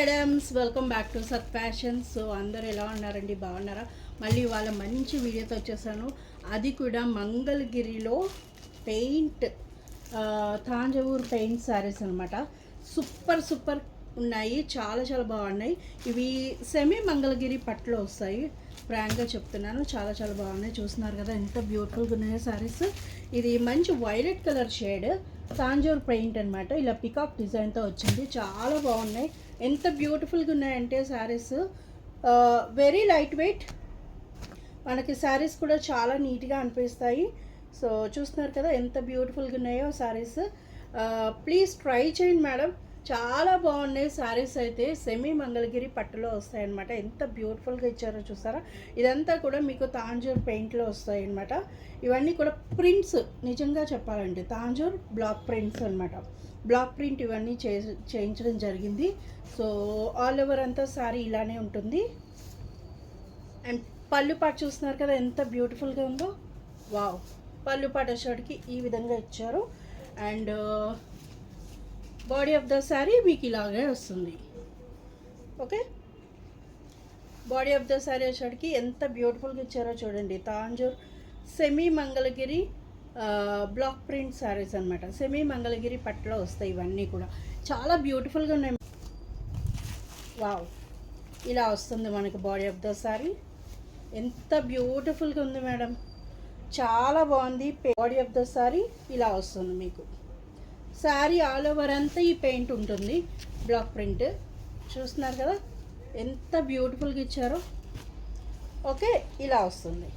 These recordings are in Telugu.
మేడమ్స్, వెల్కమ్ బ్యాక్ టు సత్ ఫ్యాషన్స్. సో అందరు ఎలా ఉన్నారండి? బాగున్నారా? మళ్ళీ వాళ్ళ మంచి వీడియోతో వచ్చేసాను. అది కూడా మంగళగిరిలో పెయింట్, తాంజావూర్ పెయింట్ శారీస్ అనమాట. సూపర్ ఉన్నాయి, చాలా చాలా బాగున్నాయి. ఇవి సెమీ మంగళగిరి పట్టులో వస్తాయి. ఫ్రాంక్గా చెప్తున్నాను, చాలా చాలా బాగున్నాయి. చూస్తున్నారు కదా ఎంత బ్యూటిఫుల్గా ఉన్నాయో శారీస్. ఇది మంచి violet colour shade, Thanjavur paint అనమాట. ఇలా పికాక్ డిజైన్తో వచ్చింది, చాలా బాగున్నాయి. ఎంత బ్యూటిఫుల్గా ఉన్నాయంటే శారీస్, వెరీ లైట్ వెయిట్. మనకి శారీస్ కూడా చాలా నీట్గా అనిపిస్తాయి. సో చూస్తున్నారు కదా ఎంత బ్యూటిఫుల్గా ఉన్నాయో శారీస్. ప్లీజ్ ట్రై చేయండి మేడం, చాలా బాగున్నాయి శారీస్. అయితే సెమీ మంగళగిరి పట్టులో వస్తాయి అన్నమాట. ఎంత బ్యూటిఫుల్గా ఇచ్చారో చూసారా. ఇదంతా కూడా మీకు తాంజూర్ పెయింట్లో వస్తాయి అన్నమాట. ఇవన్నీ కూడా ప్రింట్స్, నిజంగా చెప్పాలంటే తాంజూర్ బ్లాక్ ప్రింట్స్ అనమాట. బ్లాక్ ప్రింట్ ఇవన్నీ చేయించడం జరిగింది. సో ఆల్ ఓవర్ అంతా శారీ ఇలానే ఉంటుంది. అండ్ పళ్ళు పాటు చూస్తున్నారు కదా ఎంత బ్యూటిఫుల్గా ఉందో. వావ్, పళ్ళు పాటు వచ్చేటికి ఈ విధంగా ఇచ్చారు. And body of the saree మీకు ఇలాగే వస్తుంది. Okay, body of the saree వచ్చేటికి ఎంత బ్యూటిఫుల్గా ఇచ్చారో చూడండి. Tanjore semi Mangalagiri block print saris అనమాట. సెమీ మంగళగిరి పట్టులో వస్తాయి ఇవన్నీ కూడా. చాలా బ్యూటిఫుల్గా ఉన్నాయి. వావ్, ఇలా వస్తుంది మనకి బాడీ ఆఫ్ ద శారీ. ఎంత బ్యూటిఫుల్గా ఉంది మేడం, చాలా బాగుంది. బాడీ ఆఫ్ ద శారీ ఇలా వస్తుంది మీకు. శారీ ఆల్ ఓవర్ అంతా ఈ పెయింట్ ఉంటుంది, బ్లాక్ ప్రింట్. చూస్తున్నారు కదా ఎంత బ్యూటిఫుల్గా ఇచ్చారో. ఓకే, ఇలా వస్తుంది.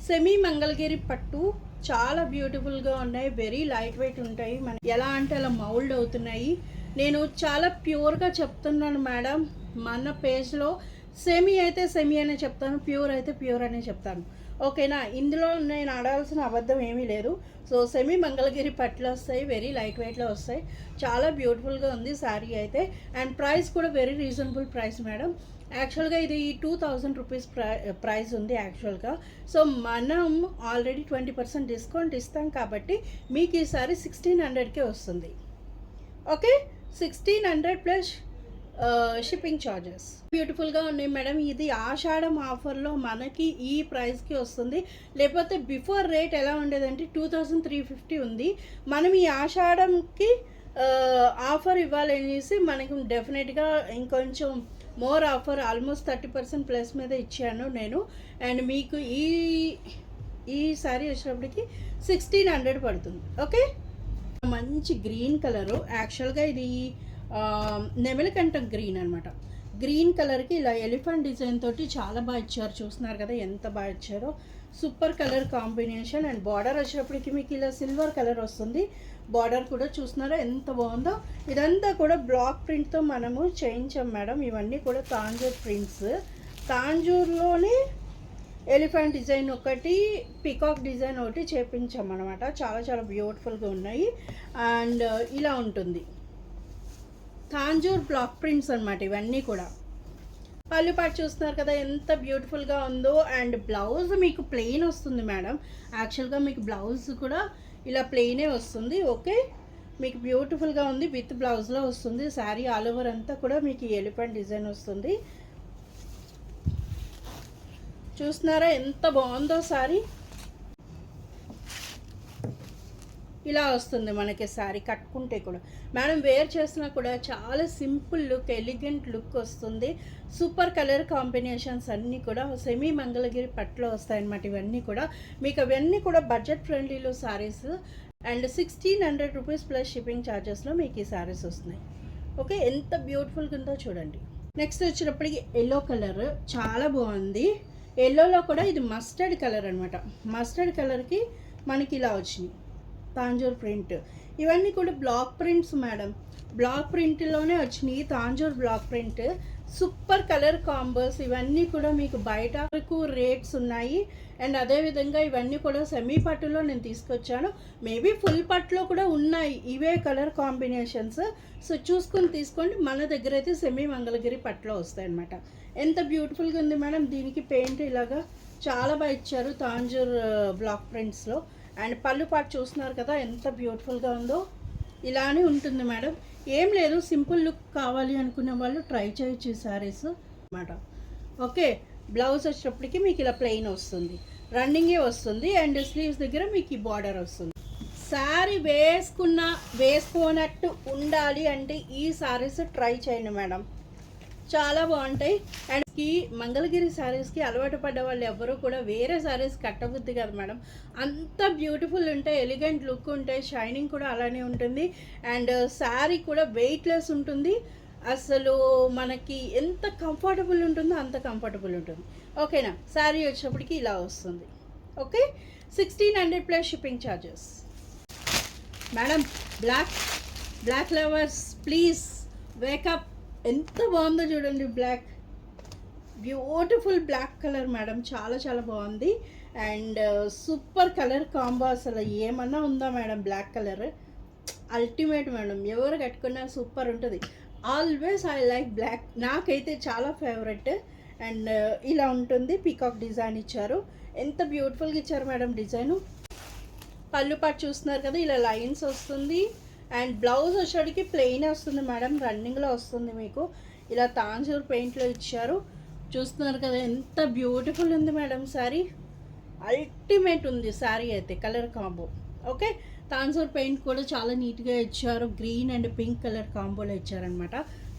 సెమీ మంగళగిరి పట్టు చాలా బ్యూటిఫుల్గా ఉన్నాయి, వెరీ లైట్ వెయిట్ ఉంటాయి. మన ఎలా అంటే అలా మౌల్డ్ అవుతున్నాయి. నేను చాలా ప్యూర్గా చెప్తున్నాను మేడం. మన పేజ్లో సెమీ అయితే సెమీ అనే చెప్తాను, ప్యూర్ అయితే ప్యూర్ అనే చెప్తాను. ఓకేనా, ఇందులో నేను ఆడాల్సిన అబద్ధం ఏమీ లేదు. సో సెమీ మంగళగిరి పట్టులో వస్తాయి, వెరీ లైట్ వెయిట్లో వస్తాయి. చాలా బ్యూటిఫుల్గా ఉంది శారీ అయితే. అండ్ ప్రైస్ కూడా వెరీ రీజనబుల్ ప్రైస్ మేడం. యాక్చువల్గా ఇది 2000 రూపీస్ ప్రైస్ ఉంది యాక్చువల్గా. సో మనం ఆల్రెడీ 20% డిస్కౌంట్ ఇస్తాం కాబట్టి మీకు ఈసారి 1600కే వస్తుంది. Okay, 1600 plus shipping charges. బ్యూటిఫుల్గా ఉన్నాయి మేడం. ఇది ఆషాఢం ఆఫర్లో మనకి ఈ ప్రైస్కి వస్తుంది. లేకపోతే బిఫోర్ రేట్ ఎలా ఉండేదంటే 2350 ఉంది. మనం ఈ ఆషాఢంకి ఆఫర్ ఇవ్వాలనేసి మనకి డెఫినెట్గా ఇంకొంచెం మోర్ ఆఫర్, ఆల్మోస్ట్ 30% ప్లస్ మీద ఇచ్చాను నేను. అండ్ మీకు ఈ సారీ వచ్చేటప్పటికి 1600 పడుతుంది. ఓకే, మంచి గ్రీన్ కలరు. యాక్చువల్గా ఇది నెమలికంఠ గ్రీన్ అనమాట. గ్రీన్ కలర్కి ఇలా ఎలిఫెంట్ డిజైన్ తోటి చాలా బాగా ఇచ్చారు. చూస్తున్నారు కదా ఎంత బాగా ఇచ్చారో. Super colour combination. And border వచ్చేటప్పటికి మీకు ఇలా సిల్వర్ కలర్ వస్తుంది. బార్డర్ కూడా చూస్తున్నారా ఎంత బాగుందో. ఇదంతా కూడా బ్లాక్ ప్రింట్తో మనము చేయించాం మేడం. ఇవన్నీ కూడా తాంజూర్ ప్రింట్స్. తాంజూర్లోనే ఎలిఫెంట్ డిజైన్ ఒకటి, పికాక్ డిజైన్ ఒకటి చేయించాం అనమాట. చాలా చాలా బ్యూటిఫుల్గా ఉన్నాయి. అండ్ ఇలా ఉంటుంది తాంజూర్ బ్లాక్ ప్రింట్స్ అనమాట ఇవన్నీ కూడా. పళ్ళు పాటు చూస్తున్నారు కదా ఎంత బ్యూటిఫుల్గా ఉందో. అండ్ బ్లౌజ్ మీకు ప్లెయిన్ వస్తుంది మేడం. యాక్చువల్గా మీకు బ్లౌజ్ కూడా ఇలా ప్లెయినే వస్తుంది. ఓకే, మీకు బ్యూటిఫుల్గా ఉంది, విత్ బ్లౌజ్లో వస్తుంది. శారీ ఆల్ ఓవర్ అంతా కూడా మీకు ఎలిఫెంట్ డిజైన్ వస్తుంది. చూస్తున్నారా ఎంత బాగుందో శారీ. ఇలా వస్తుంది మనకి శారీ కట్టుకుంటే కూడా. మేడం వేర్ చేసినా కూడా చాలా సింపుల్ లుక్, ఎలిగెంట్ లుక్ వస్తుంది. సూపర్ కలర్ కాంబినేషన్స్ అన్నీ కూడా సెమీ మంగళగిరి పట్టులో వస్తాయన్నమాట. ఇవన్నీ కూడా మీకు అవన్నీ కూడా బడ్జెట్ ఫ్రెండ్లీలో sarees. And 1600 rupees plus shipping ఛార్జెస్లో మీకు ఈ శారీస్ వస్తున్నాయి. ఓకే, ఎంత బ్యూటిఫుల్గా ఉందో చూడండి. నెక్స్ట్ వచ్చినప్పటికి ఎల్లో కలర్ చాలా బాగుంది. ఎల్లోలో కూడా ఇది మస్టర్డ్ కలర్ అనమాట. మస్టర్డ్ కలర్కి మనకి ఇలా వచ్చినాయి తాంజూర్ ప్రింట్. ఇవన్నీ కూడా బ్లాక్ ప్రింట్స్ మేడం. బ్లాక్ ప్రింట్లోనే వచ్చినాయి Tanjore block print. Super colour combos. ఇవన్నీ కూడా మీకు బయట వరకు రేట్స్ ఉన్నాయి. అండ్ అదేవిధంగా ఇవన్నీ కూడా సెమీ పట్టులో నేను తీసుకొచ్చాను. మేబీ ఫుల్ పట్టులో కూడా ఉన్నాయి ఇవే కలర్ కాంబినేషన్స్. సో చూసుకొని తీసుకోండి. మన దగ్గర అయితే సెమీ మంగళగిరి పట్టులో వస్తాయి అన్నమాట. ఎంత బ్యూటిఫుల్గా ఉంది మేడం. దీనికి పెయింట్ ఇలాగా చాలా బాగా ఇచ్చారు తాంజూర్ బ్లాక్ ప్రింట్స్లో. అండ్ పళ్ళు పాటు చూస్తున్నారు కదా ఎంత బ్యూటిఫుల్గా ఉందో. ఇలానే ఉంటుంది మేడం. ఏం లేదు, సింపుల్ లుక్ కావాలి అనుకునే వాళ్ళు ట్రై చేయొచ్చు ఈ శారీస్ అన్నమాట. ఓకే, బ్లౌజ్ వచ్చేటప్పటికి మీకు ఇలా ప్లెయిన్ వస్తుంది, రన్నింగే వస్తుంది, అండ్ స్లీవ్స్ దగ్గర మీకు ఈ బార్డర్ వస్తుంది. శారీ వేసుకోనట్టు ఉండాలి అంటే ఈ శారీస్ ట్రై చేయండి మేడం, చాలా బాగుంటాయి. అండ్ ఈ మంగళగిరి శారీస్కి అలవాటు పడ్డ వాళ్ళు ఎవరు కూడా వేరే శారీస్ కట్టబుద్ది కదా మేడం, అంత బ్యూటిఫుల్ ఉంటాయి, ఎలిగెంట్ లుక్ ఉంటాయి, షైనింగ్ కూడా అలానే ఉంటుంది, అండ్ శారీ కూడా వెయిట్లెస్ ఉంటుంది. అసలు మనకి ఎంత కంఫర్టబుల్ ఉంటుందో అంత కంఫర్టబుల్ ఉంటుంది. ఓకేనా, శారీ వచ్చేటప్పటికి ఇలా వస్తుంది. Okay, 1600 plus shipping charges. Madam black lovers please wake up. ఎంత బాగుందో చూడండి, black, beautiful black colour madam, చాలా చాలా బాగుంది. అండ్ సూపర్ కలర్ కాంబో, అసలు ఏమన్నా ఉందా madam, black colour ultimate madam, ఎవరు కట్టుకున్నా సూపర్ ఉంటుంది. ఆల్వేస్ ఐ లైక్ బ్లాక్, నాకైతే చాలా ఫేవరెట్. అండ్ ఇలా ఉంటుంది, పీకాక్ డిజైన్ ఇచ్చారు, ఎంత బ్యూటిఫుల్గా ఇచ్చారు మేడం డిజైను. పళ్ళు పాటు చూస్తున్నారు కదా, ఇలా లైన్స్ వస్తుంది. అండ్ బ్లౌజ్ వచ్చేటికి ప్లెయిన్ వస్తుంది మేడం, రన్నింగ్లో వస్తుంది మీకు, ఇలా తాంజూర్ పెయింట్లో ఇచ్చారు. చూస్తున్నారు కదా ఎంత బ్యూటిఫుల్ ఉంది మేడం శారీ, అల్టిమేట్ ఉంది శారీ అయితే, colour combo. Okay, Tanjore paint కూడా చాలా నీట్గా ఇచ్చారు, గ్రీన్ అండ్ పింక్ కలర్ కాంబోలో ఇచ్చారనమాట.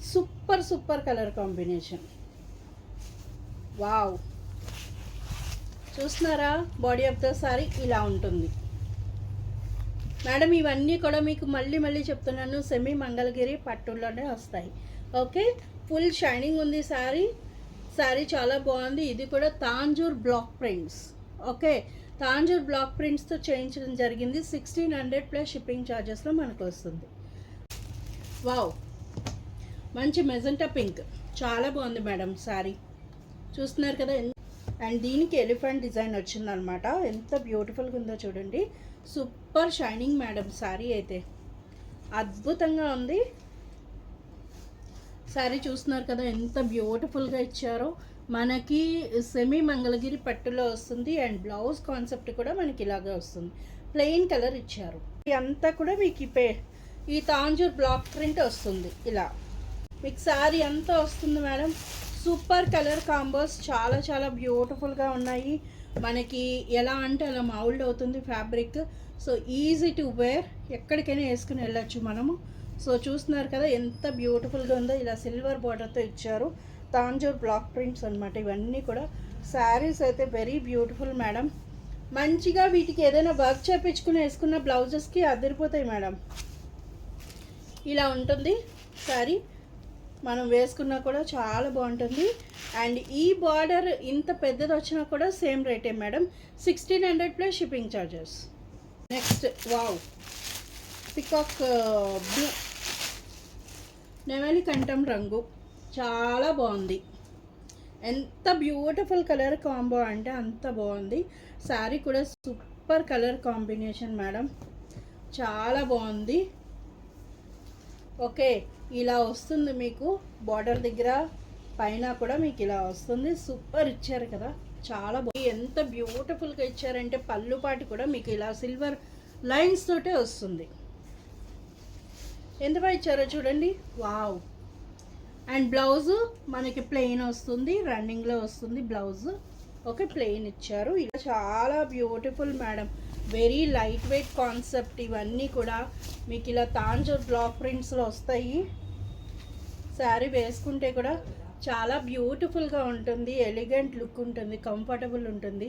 Super colour combination. వావ్, చూస్తున్నారా, బాడీ ఆఫ్ ద శారీ ఇలా ఉంటుంది మేడం. ఇవన్నీ కూడా మీకు మళ్ళీ చెప్తున్నాను, సెమీ మంగళగిరి పట్టులోనే వస్తాయి. ఓకే, ఫుల్ షైనింగ్ ఉంది శారీ చాలా బాగుంది. ఇది కూడా Tanjore block prints. Okay, Tanjore block ప్రింట్స్తో చేయించడం జరిగింది. 1600 ప్లస్ షిప్పింగ్ ఛార్జెస్లో మనకు వస్తుంది. వావ్, మంచి మెజెంటా పింక్, చాలా బాగుంది మేడం శారీ, చూస్తున్నారు కదా. అండ్ దీనికి ఎలిఫెంట్ డిజైన్ వచ్చిందనమాట, ఎంత బ్యూటిఫుల్గా ఉందో చూడండి. సూపర్ షైనింగ్ మేడం శారీ అయితే, అద్భుతంగా ఉంది శారీ. చూస్తున్నారు కదా ఎంత బ్యూటిఫుల్గా ఇచ్చారో, మనకి సెమీ మంగళగిరి పట్టులో వస్తుంది. అండ్ బ్లౌజ్ కాన్సెప్ట్ కూడా మనకి ఇలాగే వస్తుంది, ప్లెయిన్ కలర్ ఇచ్చారు. అంతా కూడా మీకు ఈ తాంజూర్ బ్లాక్ ప్రింట్ వస్తుంది, ఇలా మీకు శారీ అంతా వస్తుంది మేడం. సూపర్ కలర్ కాంబోస్, చాలా చాలా బ్యూటిఫుల్గా ఉన్నాయి. మనకి ఎలా అంటే అలా మౌల్డ్ అవుతుంది fabric, so easy to wear, ఎక్కడికైనా వేసుకుని వెళ్ళచ్చు మనము. సో చూస్తున్నారు కదా ఎంత బ్యూటిఫుల్గా ఉందో, ఇలా సిల్వర్ బార్డర్తో ఇచ్చారు, తాంజూర్ బ్లాక్ ప్రింట్స్ అనమాట. ఇవన్నీ కూడా శారీస్ అయితే వెరీ బ్యూటిఫుల్ మేడం. మంచిగా వీటికి ఏదైనా వర్క్ చేయించుకుని వేసుకున్న బ్లౌజెస్కి అదిరిపోతాయి మేడం. ఇలా ఉంటుంది శారీ, మనం వేసుకున్నా కూడా చాలా బాగుంటుంది. అండ్ ఈ బార్డర్ ఇంత పెద్దది వచ్చినా కూడా సేమ్ రేటే madam, 1600 plus shipping charges. Next, wow, peacock blue నెమలి కంఠం రంగు, చాలా బాగుంది. ఎంత బ్యూటిఫుల్ కలర్ కాంబో అంటే అంత బాగుంది. శారీ కూడా సూపర్ కలర్ కాంబినేషన్ మేడం, చాలా బాగుంది. ఓకే, ఇలా వస్తుంది మీకు బార్డర్ దగ్గర, పైన కూడా మీకు ఇలా వస్తుంది. సూపర్ ఇచ్చారు కదా, చాలా బాగుంది. ఎంత బ్యూటిఫుల్గా ఇచ్చారంటే పళ్ళు పాటి కూడా మీకు ఇలా సిల్వర్ లైన్స్ తోటే వస్తుంది, ఎంత బాగా ఇచ్చారో చూడండి. వావ్, అండ్ బ్లౌజు మనకి ప్లెయిన్ వస్తుంది, రన్నింగ్లో వస్తుంది బ్లౌజ్. ఓకే, ప్లెయిన్ ఇచ్చారు. ఇలా చాలా beautiful madam, very light weight concept. ఇవన్నీ కూడా మీకు ఇలా తాంజూర్ బ్లాక్ ప్రింట్స్లో వస్తాయి. శారీ వేసుకుంటే కూడా చాలా బ్యూటిఫుల్గా ఉంటుంది, ఎలిగెంట్ లుక్ ఉంటుంది, కంఫర్టబుల్ ఉంటుంది,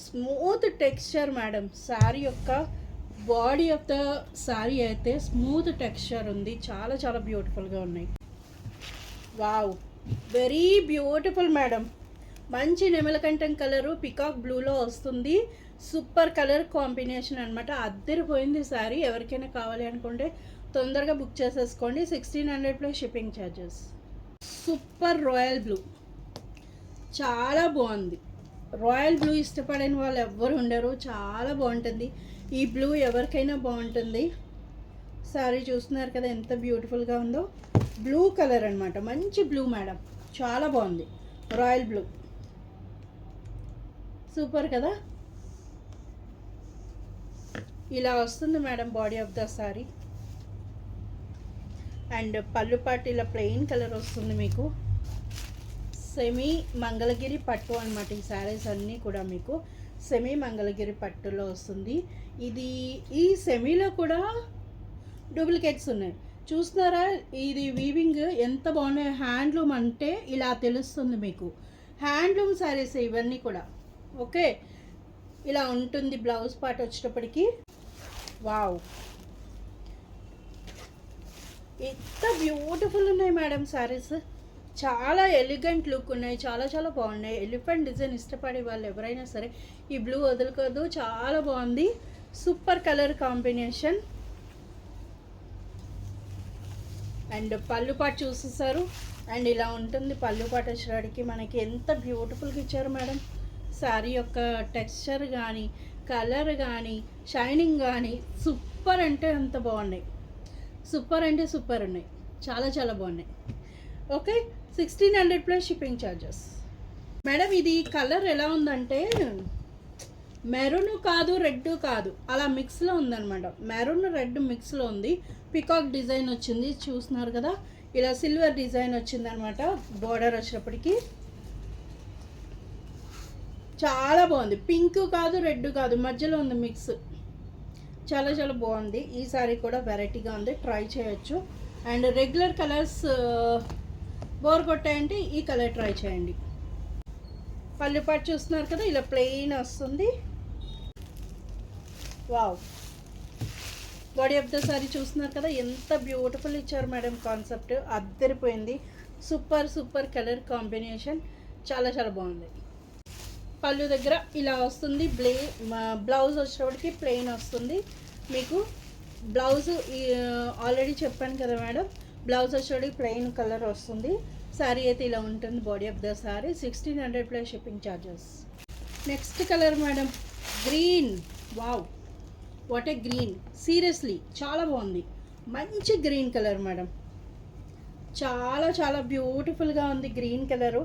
స్మూత్ టెక్స్చర్ మేడం. శారీ యొక్క బాడీ ఆఫ్ ద శారీ అయితే స్మూత్ టెక్స్చర్ ఉంది, చాలా చాలా బ్యూటిఫుల్గా ఉన్నాయి. Wow, very beautiful madam. మంచి నెమలకంఠం కలరు పికాక్ బ్లూలో వస్తుంది, సూపర్ కలర్ కాంబినేషన్ అనమాట, అద్దరిపోయింది శారీ. ఎవరికైనా కావాలి అనుకుంటే తొందరగా బుక్ చేసేసుకోండి, 1600 plus shipping charges. Super royal blue, చాలా బాగుంది. రాయల్ బ్లూ ఇష్టపడని వాళ్ళు ఎవ్వరు ఉండరు, చాలా బాగుంటుంది. ఈ బ్లూ ఎవరికైనా బాగుంటుంది. శారీ చూస్తున్నారు కదా ఎంత బ్యూటిఫుల్గా ఉందో, బ్లూ కలర్ అనమాట, మంచి బ్లూ మేడం, చాలా బాగుంది. రాయల్ బ్లూ సూపర్ కదా. ఇలా వస్తుంది madam body of the sari. And పళ్ళు పాటు ఇలా ప్లెయిన్ కలర్ వస్తుంది మీకు. సెమీ మంగళగిరి పట్టు అనమాట. ఈ శారీస్ అన్నీ కూడా మీకు సెమీ మంగళగిరి పట్టులో వస్తుంది. ఇది ఈ సెమీలో కూడా డూప్లికేట్స్ ఉన్నాయి, చూస్తున్నారా? ఇది వీవింగ్ ఎంత బాగున్నాయి. హ్యాండ్లూమ్ అంటే ఇలా తెలుస్తుంది మీకు. హ్యాండ్లూమ్ శారీస్ ఇవన్నీ కూడా. ఓకే, ఇలా ఉంటుంది బ్లౌజ్ పార్ట్ వచ్చేటప్పటికి. వావ్, ఎంత బ్యూటిఫుల్ ఉన్నాయి మేడం శారీస్. చాలా ఎలిగెంట్ లుక్ ఉన్నాయి, చాలా చాలా బాగున్నాయి. ఎలిఫెంట్ డిజైన్ ఇష్టపడే వాళ్ళు ఎవరైనా సరే ఈ బ్లూ వదులుకోదు, చాలా బాగుంది. Super colour combination. అండ్ పళ్ళు పాటు చూసేసారు. అండ్ ఇలా ఉంటుంది పళ్ళు పాటు వచ్చేటికి. మనకి ఎంత బ్యూటిఫుల్గా ఇచ్చారు మేడం. శారీ యొక్క టెక్స్చర్ కానీ, కలర్ కానీ, షైనింగ్ కానీ సూపర్ అంటే అంత బాగున్నాయి. సూపర్ అంటే సూపర్ ఉన్నాయి, చాలా చాలా బాగున్నాయి. Okay, 1600 plus shipping charges. Madam ఇది కలర్ ఎలా ఉందంటే మెరూన్ కాదు, రెడ్ కాదు, అలా మిక్స్లో ఉందన్నమాట. మెరూన్ రెడ్ మిక్స్లో ఉంది. పికాక్ డిజైన్ వచ్చింది, చూస్తున్నారు కదా. ఇలా సిల్వర్ డిజైన్ వచ్చిందనమాట. బోర్డర్ వచ్చేటప్పటికి చాలా బాగుంది. పింక్ కాదు, రెడ్ కాదు, మధ్యలో ఉంది మిక్స్. చాలా చాలా బాగుంది. ఈ సారీ కూడా వెరైటీగా ఉంది, ట్రై చేయొచ్చు. అండ్ రెగ్యులర్ కలర్స్ బోర్ కొట్టాయంటే ఈ కలర్ ట్రై చేయండి. పళ్ళు పాటు చూస్తున్నారు కదా, ఇలా ప్లెయిన్ వస్తుంది. Wow, body of the saree చూస్తున్నారు కదా, ఎంత బ్యూటిఫుల్ ఇచ్చారు మేడం. కాన్సెప్ట్ అద్దరిపోయింది. సూపర్ సూపర్ కలర్ కాంబినేషన్, చాలా చాలా బాగుంది. పళ్ళు దగ్గర ఇలా వస్తుంది. బ్లౌజ్ వచ్చేటప్పటికి ప్లెయిన్ వస్తుంది మీకు. బ్లౌజ్ ఆల్రెడీ చెప్పాను కదా మేడం, బ్లౌజ్ వచ్చేటప్పటికి ప్లెయిన్ కలర్ వస్తుంది. శారీ అయితే ఇలా ఉంటుంది. Body of the sari 1600 plus shipping charges. Next colour madam, green. Wow, what a green, seriously చాలా బాగుంది. మంచి గ్రీన్ కలర్ మేడం, చాలా చాలా బ్యూటిఫుల్గా ఉంది. గ్రీన్ కలరు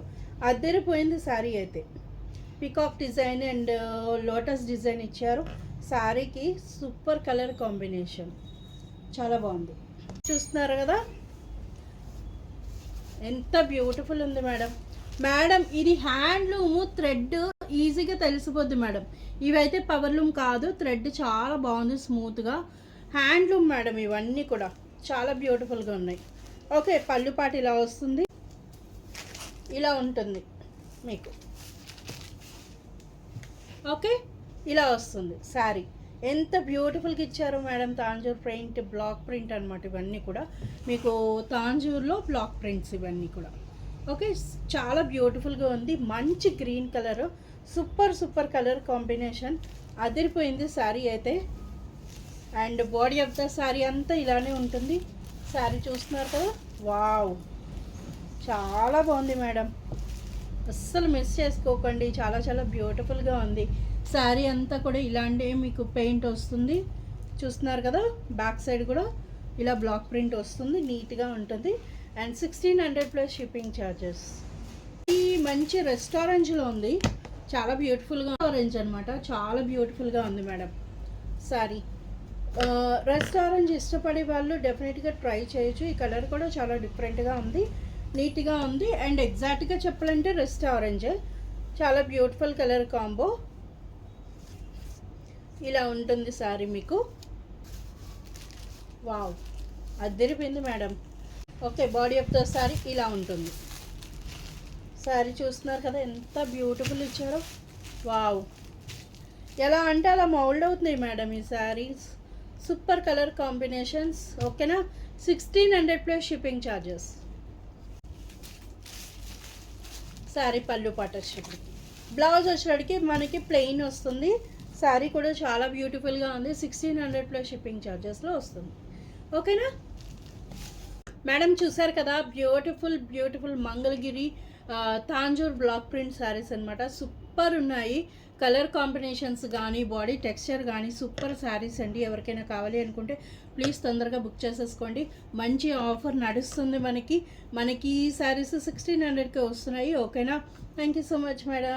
అద్దరిపోయింది శారీ అయితే. Peacock design and lotus design ఇచ్చారు శారీకి. సూపర్ కలర్ కాంబినేషన్, చాలా బాగుంది. చూస్తున్నారు కదా ఎంత బ్యూటిఫుల్ ఉంది మేడం. మేడం ఇది హ్యాండ్లూమ్ థ్రెడ్ ఈజీగా తెలిసిపోద్ది మేడం. ఇవైతే పవర్లూమ్ కాదు, థ్రెడ్ చాలా బాగుంది, స్మూత్గా. హ్యాండ్లూమ్ మేడం ఇవన్నీ కూడా చాలా బ్యూటిఫుల్గా ఉన్నాయి. ఓకే, పళ్ళు పాటు ఇలా వస్తుంది, ఇలా ఉంటుంది మీకు. ఓకే, ఇలా వస్తుంది శారీ. ఎంత బ్యూటిఫుల్గా ఇచ్చారు madam. Tanjore print, block print అనమాట. ఇవన్నీ కూడా మీకు తాంజూర్లో బ్లాక్ ప్రింట్స్ ఇవన్నీ కూడా. ఓకే, చాలా బ్యూటిఫుల్గా ఉంది. మంచి green colour, super super colour combination, అదిరిపోయింది శారీ అయితే. And body of the sari అంతా ఇలానే ఉంటుంది. శారీ చూస్తున్నారు కదా, వావ్, చాలా బాగుంది మేడం. అస్సలు మిస్ చేసుకోకండి, చాలా చాలా బ్యూటిఫుల్గా ఉంది. శారీ అంతా కూడా ఇలాంటి మీకు పెయింట్ వస్తుంది, చూస్తున్నారు కదా. బ్యాక్ సైడ్ కూడా ఇలా బ్లాక్ ప్రింట్ వస్తుంది, నీట్గా ఉంటుంది. And 1600 plus shipping charges. ఈ మంచి రెస్టారెంట్లో ఉంది, చాలా బ్యూటిఫుల్గా. ఆరెంజ్ అనమాట, చాలా బ్యూటిఫుల్గా ఉంది మేడం శారీ. రెస్టారెంట్ ఇష్టపడే వాళ్ళు డెఫినెట్గా ట్రై చేయొచ్చు. ఈ కలర్ కూడా చాలా డిఫరెంట్గా ఉంది, నీట్గా ఉంది. అండ్ ఎగ్జాక్ట్గా చెప్పాలంటే రెస్టారెంట్, చాలా బ్యూటిఫుల్ కలర్ కాంబో. ఇలా ఉంటుంది శారీ మీకు. వావ్, అద్దరిపోయింది madam. Okay, body of the saree ఇలా ఉంటుంది. శారీ చూస్తున్నారు కదా ఎంత బ్యూటిఫుల్ ఇచ్చారో. వావ్, ఎలా అంటే అలా మౌల్డ్ అవుతున్నాయి మేడం ఈ శారీస్. Super colour combinations. ఓకేనా, 1600 ప్లస్ షిప్పింగ్ ఛార్జెస్. శారీ పళ్ళు పాట వచ్చేటికి. బ్లౌజ్ వచ్చేటికి మనకి ప్లెయిన్ వస్తుంది. శారీ కూడా చాలా బ్యూటిఫుల్గా ఉంది. 1600 ప్లస్ షిప్పింగ్ ఛార్జెస్లో వస్తుంది. ఓకేనా మేడం, చూసారు కదా beautiful beautiful Mangalagiri Tanjore block print saris అనమాట. సూపర్ ఉన్నాయి. కలర్ కాంబినేషన్స్ కానీ, బాడీ టెక్స్చర్ కానీ సూపర్ శారీస్ అండి. ఎవరికైనా కావాలి అనుకుంటే ప్లీజ్ తొందరగా బుక్ చేసేసుకోండి. మంచి ఆఫర్ నడుస్తుంది మనకి. ఈ శారీస్ 1600కి వస్తున్నాయి. ఓకేనా, thank you so much madam.